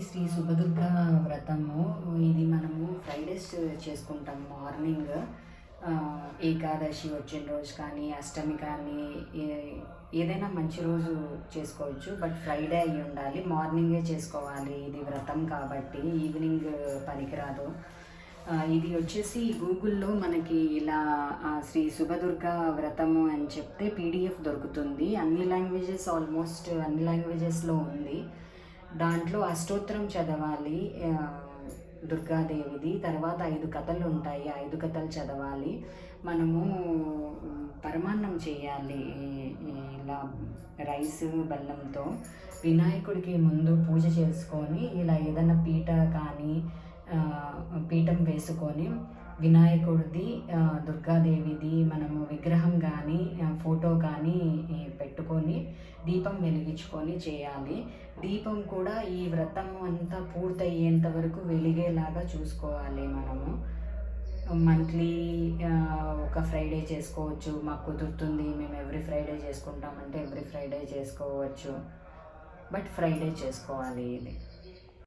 శ్రీ శుభదుర్గ వ్రతము. ఇది మనము ఫ్రైడేస్ చేసుకుంటాం మార్నింగ్. ఏకాదశి వచ్చిన రోజు కానీ, అష్టమి కానీ, ఏదైనా మంచి రోజు చేసుకోవచ్చు. బట్ ఫ్రైడే అయి ఉండాలి, మార్నింగే చేసుకోవాలి. ఇది వ్రతం కాబట్టి ఈవినింగ్ పనికిరాదు. ఇది వచ్చేసి గూగుల్లో మనకి ఇలా శ్రీ శుభదుర్గ వ్రతము అని చెప్తే పీడిఎఫ్ దొరుకుతుంది. అన్ని లాంగ్వేజెస్, ఆల్మోస్ట్ అన్ని లాంగ్వేజెస్లో ఉంది. దాంట్లో అష్టోత్తరం చదవాలి దుర్గాదేవిది. తర్వాత 5 కథలు ఉంటాయి, 5 కథలు చదవాలి. మనము పరమాన్నం చేయాలి ఇలా రైస్ బెల్లంతో. వినాయకుడికి ముందు పూజ చేసుకొని ఇలా ఏదైనా పీట కానీ పీఠం వేసుకొని వినాయకుడిది, దుర్గాదేవిది మనము విగ్రహం కానీ ఫోటో కానీ పెట్టుకొని దీపం వెలిగించుకొని చేయాలి. దీపం కూడా ఈ వ్రతం అంతా పూర్తయ్యేంత వరకు వెలిగేలాగా చూసుకోవాలి. మనము మంత్లీ ఒక ఫ్రైడే చేసుకోవచ్చు. మాకు కుదురుతుంది, మేము ఎవ్రీ ఫ్రైడే చేసుకుంటామంటే ఎవ్రీ ఫ్రైడే చేసుకోవచ్చు. బట్ ఫ్రైడే చేసుకోవాలి ఇది.